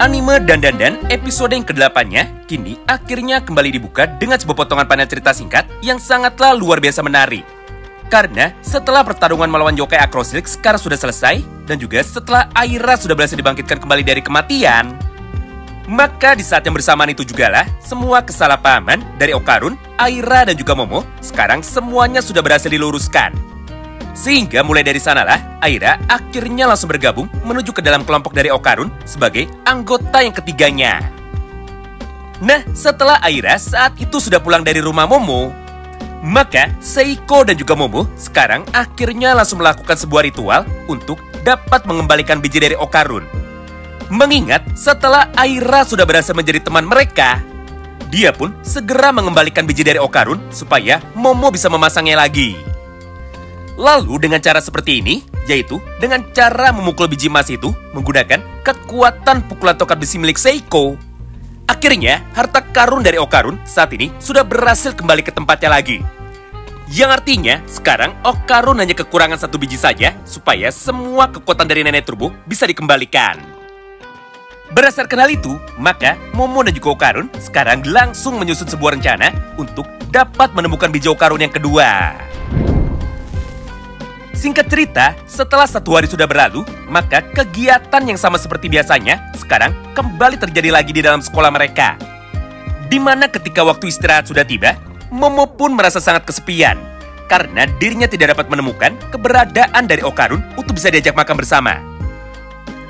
Anime Dandadan episode yang ke-8-nya kini akhirnya kembali dibuka dengan sebuah potongan panel cerita singkat yang sangatlah luar biasa menarik. Karena setelah pertarungan melawan Yokai Acrosilk sekarang sudah selesai, dan juga setelah Aira sudah berhasil dibangkitkan kembali dari kematian, maka di saat yang bersamaan itu jugalah semua kesalahpahaman dari Okarun, Aira, dan juga Momo sekarang semuanya sudah berhasil diluruskan. Sehingga mulai dari sanalah Aira akhirnya langsung bergabung menuju ke dalam kelompok dari Okarun sebagai anggota yang ketiganya. Nah, setelah Aira saat itu sudah pulang dari rumah Momo, maka Seiko dan juga Momo sekarang akhirnya langsung melakukan sebuah ritual untuk dapat mengembalikan biji dari Okarun. Mengingat setelah Aira sudah berhasil menjadi teman mereka, dia pun segera mengembalikan biji dari Okarun supaya Momo bisa memasangnya lagi. Lalu dengan cara seperti ini, yaitu dengan cara memukul biji emas itu menggunakan kekuatan pukulan tongkat besi milik Seiko, akhirnya harta karun dari Okarun saat ini sudah berhasil kembali ke tempatnya lagi. Yang artinya sekarang Okarun hanya kekurangan satu biji saja supaya semua kekuatan dari Nenek Turbo bisa dikembalikan. Berdasarkan hal itu, maka Momo dan juga Okarun sekarang langsung menyusun sebuah rencana untuk dapat menemukan biji Okarun yang kedua. Singkat cerita, setelah 1 hari sudah berlalu, maka kegiatan yang sama seperti biasanya sekarang kembali terjadi lagi di dalam sekolah mereka. Di mana ketika waktu istirahat sudah tiba, Momo pun merasa sangat kesepian karena dirinya tidak dapat menemukan keberadaan dari Okarun untuk bisa diajak makan bersama.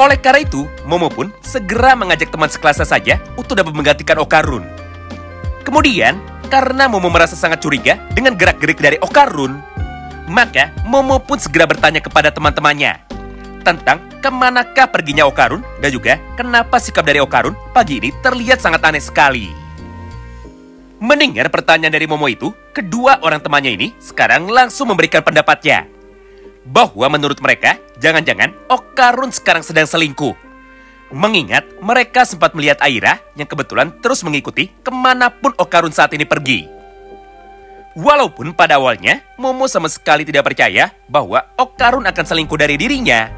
Oleh karena itu, Momo pun segera mengajak teman sekelasnya saja untuk dapat menggantikan Okarun. Kemudian, karena Momo merasa sangat curiga dengan gerak-gerik dari Okarun, maka Momo pun segera bertanya kepada teman-temannya tentang kemanakah perginya Okarun dan juga kenapa sikap dari Okarun pagi ini terlihat sangat aneh sekali. Mendengar pertanyaan dari Momo itu, kedua orang temannya ini sekarang langsung memberikan pendapatnya bahwa menurut mereka, jangan-jangan Okarun sekarang sedang selingkuh. Mengingat mereka sempat melihat Aira yang kebetulan terus mengikuti kemanapun Okarun saat ini pergi. Walaupun pada awalnya Momo sama sekali tidak percaya bahwa Okarun akan selingkuh dari dirinya,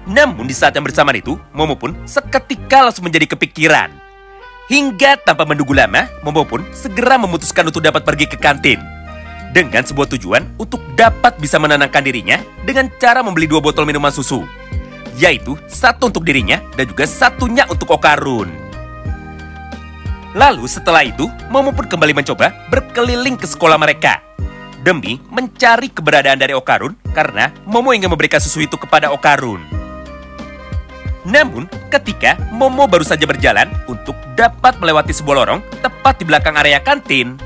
namun di saat yang bersamaan itu Momo pun seketika langsung menjadi kepikiran. Hingga tanpa menunggu lama, Momo pun segera memutuskan untuk dapat pergi ke kantin dengan sebuah tujuan untuk dapat bisa menenangkan dirinya dengan cara membeli 2 botol minuman susu, yaitu satu untuk dirinya dan juga satunya untuk Okarun. Lalu setelah itu, Momo pun kembali mencoba berkeliling ke sekolah mereka demi mencari keberadaan dari Okarun karena Momo ingin memberikan susu itu kepada Okarun. Namun, ketika Momo baru saja berjalan untuk dapat melewati sebuah lorong tepat di belakang area kantin,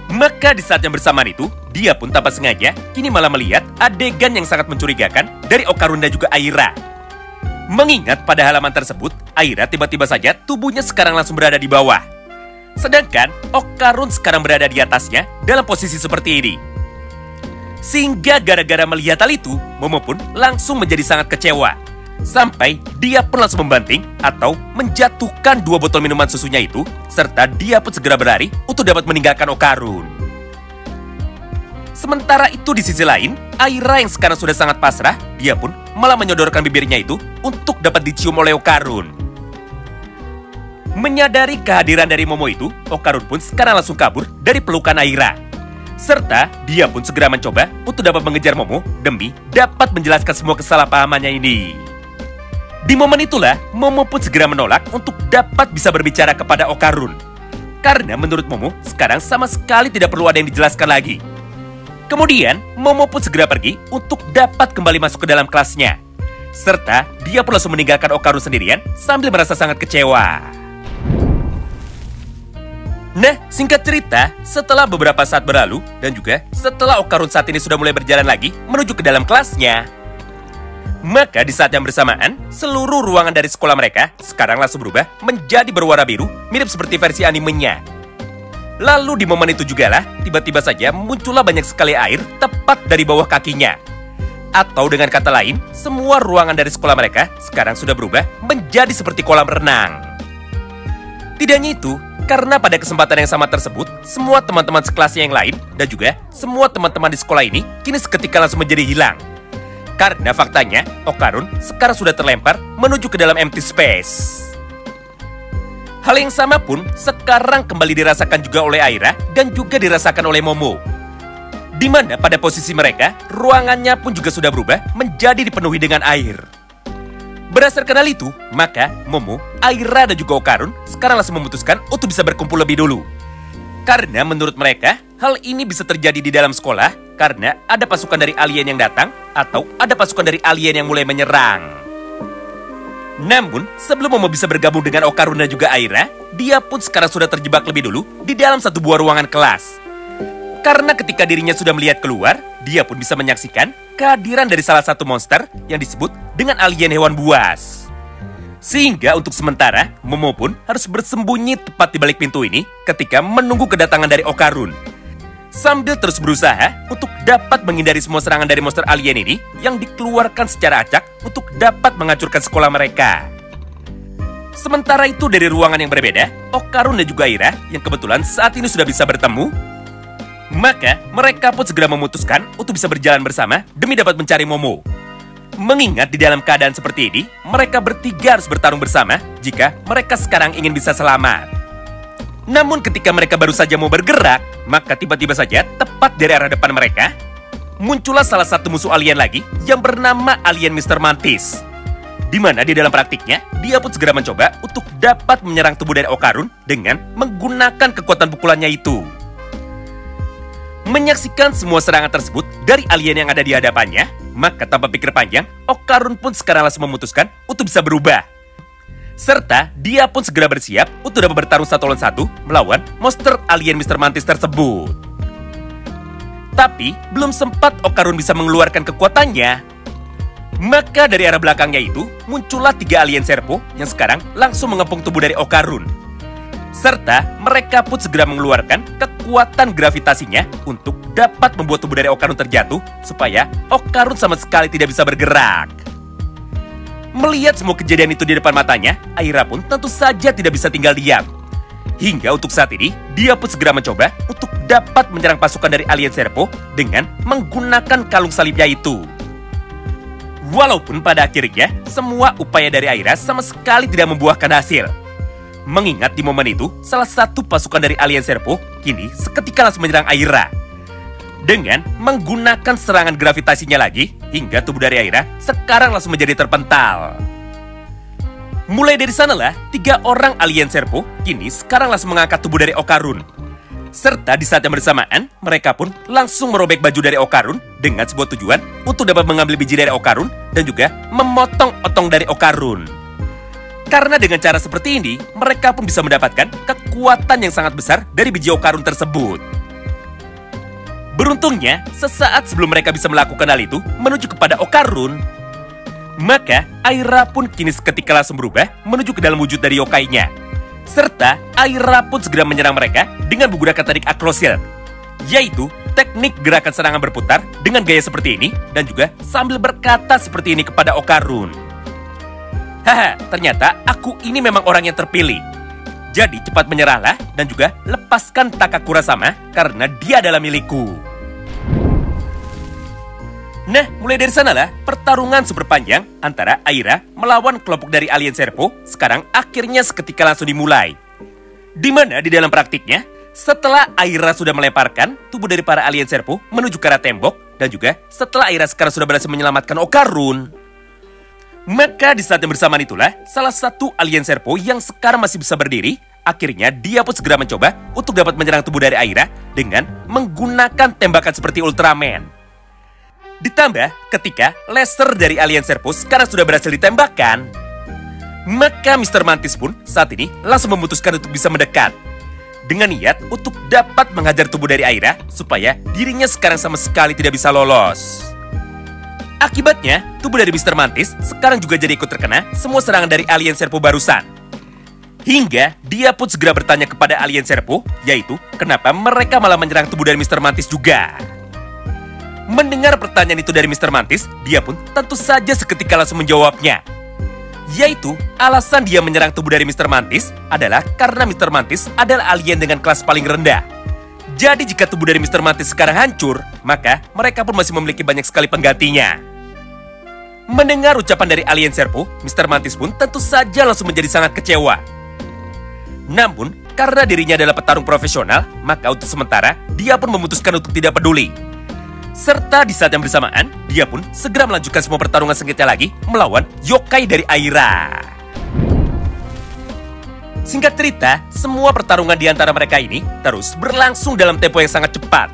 maka di saat yang bersamaan itu, dia pun tanpa sengaja kini malah melihat adegan yang sangat mencurigakan dari Okarun dan juga Aira. Mengingat pada halaman tersebut, Aira tiba-tiba saja tubuhnya sekarang langsung berada di bawah. Sedangkan Okarun sekarang berada di atasnya dalam posisi seperti ini. Sehingga gara-gara melihat hal itu, Momo pun langsung menjadi sangat kecewa. Sampai dia pun langsung membanting atau menjatuhkan 2 botol minuman susunya itu, serta dia pun segera berlari untuk dapat meninggalkan Okarun. Sementara itu di sisi lain, Aira yang sekarang sudah sangat pasrah, dia pun malah menyodorkan bibirnya itu untuk dapat dicium oleh Okarun. Menyadari kehadiran dari Momo itu, Okarun pun sekarang langsung kabur dari pelukan Aira. Serta dia pun segera mencoba untuk dapat mengejar Momo demi dapat menjelaskan semua kesalahpahamannya ini. Di momen itulah, Momo pun segera menolak untuk dapat bisa berbicara kepada Okarun. Karena menurut Momo, sekarang sama sekali tidak perlu ada yang dijelaskan lagi. Kemudian, Momo pun segera pergi untuk dapat kembali masuk ke dalam kelasnya. Serta dia pun langsung meninggalkan Okarun sendirian sambil merasa sangat kecewa. Nah, singkat cerita, setelah beberapa saat berlalu dan juga setelah Okarun saat ini sudah mulai berjalan lagi menuju ke dalam kelasnya, maka di saat yang bersamaan, seluruh ruangan dari sekolah mereka sekarang langsung berubah menjadi berwarna biru mirip seperti versi animenya. Lalu di momen itu jugalah, tiba-tiba saja muncullah banyak sekali air tepat dari bawah kakinya. Atau dengan kata lain, semua ruangan dari sekolah mereka sekarang sudah berubah menjadi seperti kolam renang. Tidak hanya itu, karena pada kesempatan yang sama tersebut, semua teman-teman sekelasnya yang lain dan juga semua teman-teman di sekolah ini kini seketika langsung menjadi hilang. Karena faktanya, Okarun sekarang sudah terlempar menuju ke dalam empty space. Hal yang sama pun sekarang kembali dirasakan juga oleh Aira dan juga dirasakan oleh Momo. Di mana pada posisi mereka, ruangannya pun juga sudah berubah menjadi dipenuhi dengan air. Berdasarkan hal itu, maka Momo, Aira dan juga Okarun sekarang langsung memutuskan untuk bisa berkumpul lebih dulu. Karena menurut mereka, hal ini bisa terjadi di dalam sekolah karena ada pasukan dari alien yang datang atau ada pasukan dari alien yang mulai menyerang. Namun, sebelum Momo bisa bergabung dengan Okarun dan juga Aira, dia pun sekarang sudah terjebak lebih dulu di dalam satu buah ruangan kelas. Karena ketika dirinya sudah melihat keluar, dia pun bisa menyaksikan kehadiran dari salah satu monster yang disebut dengan alien hewan buas. Sehingga untuk sementara, Momo pun harus bersembunyi tepat di balik pintu ini ketika menunggu kedatangan dari Okarun. Sambil terus berusaha untuk dapat menghindari semua serangan dari monster alien ini yang dikeluarkan secara acak untuk dapat menghancurkan sekolah mereka. Sementara itu dari ruangan yang berbeda, Okarun dan juga Aira yang kebetulan saat ini sudah bisa bertemu, maka mereka pun segera memutuskan untuk bisa berjalan bersama demi dapat mencari Momo. Mengingat di dalam keadaan seperti ini, mereka bertiga harus bertarung bersama jika mereka sekarang ingin bisa selamat. Namun ketika mereka baru saja mau bergerak, maka tiba-tiba saja tepat dari arah depan mereka, muncullah salah satu musuh alien lagi yang bernama alien Mr. Mantis. Di mana di dalam praktiknya, dia pun segera mencoba untuk dapat menyerang tubuh dari Okarun dengan menggunakan kekuatan pukulannya itu. Menyaksikan semua serangan tersebut dari alien yang ada di hadapannya, maka tanpa pikir panjang, Okarun pun sekarang langsung memutuskan untuk bisa berubah. Serta dia pun segera bersiap untuk dapat bertarung satu lawan satu melawan monster alien Mr. Mantis tersebut. Tapi belum sempat Okarun bisa mengeluarkan kekuatannya, maka dari arah belakangnya itu muncullah 3 alien serpo yang sekarang langsung mengepung tubuh dari Okarun. Serta mereka pun segera mengeluarkan kekuatan gravitasinya untuk dapat membuat tubuh dari Okarun terjatuh supaya Okarun sama sekali tidak bisa bergerak. Melihat semua kejadian itu di depan matanya, Aira pun tentu saja tidak bisa tinggal diam. Hingga untuk saat ini, dia pun segera mencoba untuk dapat menyerang pasukan dari alien serpo dengan menggunakan kalung salibnya itu. Walaupun pada akhirnya, semua upaya dari Aira sama sekali tidak membuahkan hasil. Mengingat di momen itu, salah satu pasukan dari alien serpo kini seketika langsung menyerang Aira dengan menggunakan serangan gravitasinya lagi, hingga tubuh dari Aira sekarang langsung menjadi terpental. Mulai dari sanalah, 3 orang alien serpo kini sekarang langsung mengangkat tubuh dari Okarun. Serta di saat yang bersamaan, mereka pun langsung merobek baju dari Okarun dengan sebuah tujuan untuk dapat mengambil biji dari Okarun dan juga memotong otong dari Okarun. Karena dengan cara seperti ini, mereka pun bisa mendapatkan kekuatan yang sangat besar dari biji Okarun tersebut. Beruntungnya, sesaat sebelum mereka bisa melakukan hal itu menuju kepada Okarun, maka Aira pun kini seketika langsung berubah menuju ke dalam wujud dari yokainya. Serta Aira pun segera menyerang mereka dengan menggunakan teknik akrosil, yaitu teknik gerakan serangan berputar dengan gaya seperti ini dan juga sambil berkata seperti ini kepada Okarun. Haha, ternyata aku ini memang orang yang terpilih. Jadi cepat menyerahlah dan juga lepaskan Takakura sama karena dia adalah milikku. Nah, mulai dari sanalah pertarungan super panjang antara Aira melawan kelompok dari alien serpo sekarang akhirnya seketika langsung dimulai. Di mana di dalam praktiknya, setelah Aira sudah melemparkan tubuh dari para alien serpo menuju ke arah tembok dan juga setelah Aira sekarang sudah berhasil menyelamatkan Okarun, maka di saat yang bersamaan itulah salah satu alien serpo yang sekarang masih bisa berdiri, akhirnya dia pun segera mencoba untuk dapat menyerang tubuh dari Aira dengan menggunakan tembakan seperti Ultraman. Ditambah ketika laser dari alien serpo sekarang sudah berhasil ditembakkan, maka Mr. Mantis pun saat ini langsung memutuskan untuk bisa mendekat dengan niat untuk dapat menghajar tubuh dari Aira supaya dirinya sekarang sama sekali tidak bisa lolos. Akibatnya, tubuh dari Mr. Mantis sekarang juga jadi ikut terkena semua serangan dari alien serpo barusan. Hingga dia pun segera bertanya kepada alien serpo, yaitu kenapa mereka malah menyerang tubuh dari Mr. Mantis juga. Mendengar pertanyaan itu dari Mr. Mantis, dia pun tentu saja seketika langsung menjawabnya. Yaitu, alasan dia menyerang tubuh dari Mr. Mantis adalah karena Mr. Mantis adalah alien dengan kelas paling rendah. Jadi jika tubuh dari Mr. Mantis sekarang hancur, maka mereka pun masih memiliki banyak sekali penggantinya. Mendengar ucapan dari alien Serpo, Mr. Mantis pun tentu saja langsung menjadi sangat kecewa. Namun, karena dirinya adalah petarung profesional, maka untuk sementara, dia pun memutuskan untuk tidak peduli. Serta di saat yang bersamaan, dia pun segera melanjutkan semua pertarungan sengitnya lagi melawan yokai dari Aira. Singkat cerita, semua pertarungan di antara mereka ini terus berlangsung dalam tempo yang sangat cepat.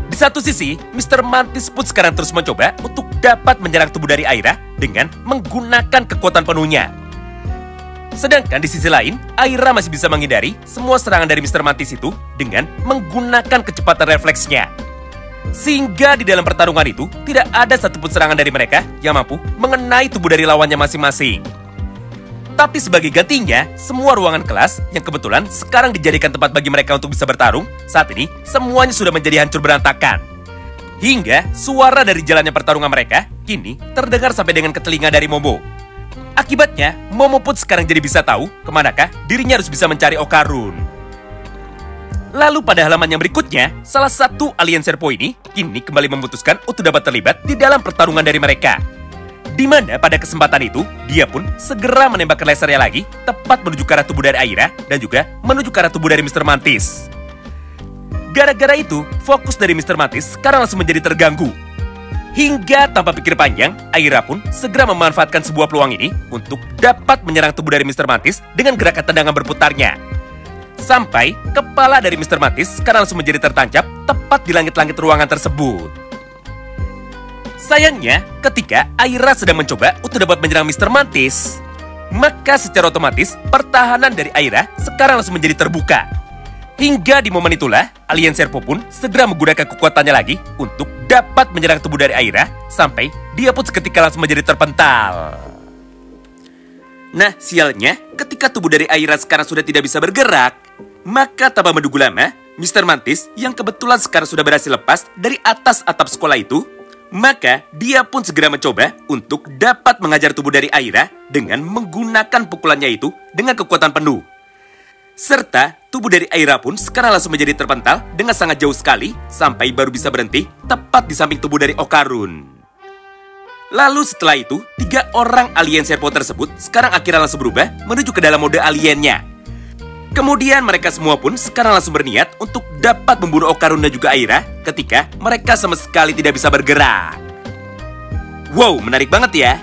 Di satu sisi, Mr. Mantis pun sekarang terus mencoba untuk dapat menyerang tubuh dari Aira dengan menggunakan kekuatan penuhnya. Sedangkan di sisi lain, Aira masih bisa menghindari semua serangan dari Mr. Mantis itu dengan menggunakan kecepatan refleksnya. Sehingga di dalam pertarungan itu, tidak ada satupun serangan dari mereka yang mampu mengenai tubuh dari lawannya masing-masing. Tapi sebagai gantinya, semua ruangan kelas yang kebetulan sekarang dijadikan tempat bagi mereka untuk bisa bertarung, saat ini semuanya sudah menjadi hancur berantakan. Hingga suara dari jalannya pertarungan mereka kini terdengar sampai dengan ke telinga dari Momo. Akibatnya, Momo pun sekarang jadi bisa tahu kemanakah dirinya harus bisa mencari Okarun. Lalu pada halaman yang berikutnya, salah satu alien Serpo ini kini kembali memutuskan untuk dapat terlibat di dalam pertarungan dari mereka. Di mana pada kesempatan itu, dia pun segera menembakkan lasernya lagi tepat menuju ke arah tubuh dari Aira dan juga menuju ke arah tubuh dari Mr. Mantis. Gara-gara itu, fokus dari Mr. Mantis sekarang langsung menjadi terganggu. Hingga tanpa pikir panjang, Aira pun segera memanfaatkan sebuah peluang ini untuk dapat menyerang tubuh dari Mr. Mantis dengan gerakan tendangan berputarnya. Sampai kepala dari Mr. Mantis sekarang langsung menjadi tertancap tepat di langit-langit ruangan tersebut. Sayangnya, ketika Aira sedang mencoba untuk dapat menyerang Mr. Mantis, maka secara otomatis pertahanan dari Aira sekarang langsung menjadi terbuka. Hingga di momen itulah, alien Serpo pun segera menggunakan kekuatannya lagi untuk dapat menyerang tubuh dari Aira sampai dia pun seketika langsung menjadi terpental. Nah, sialnya, ketika tubuh dari Aira sekarang sudah tidak bisa bergerak, maka tanpa menunggu lama, Mr. Mantis yang kebetulan sekarang sudah berhasil lepas dari atas atap sekolah itu, maka dia pun segera mencoba untuk dapat mengajar tubuh dari Aira dengan menggunakan pukulannya itu dengan kekuatan penuh. Serta tubuh dari Aira pun sekarang langsung menjadi terpental dengan sangat jauh sekali sampai baru bisa berhenti tepat di samping tubuh dari Okarun. Lalu setelah itu, 3 orang alien Serpo tersebut sekarang akhirnya langsung berubah menuju ke dalam mode aliennya. Kemudian mereka semua pun sekarang langsung berniat untuk dapat membunuh Okarun dan juga Aira ketika mereka sama sekali tidak bisa bergerak. Wow, menarik banget ya.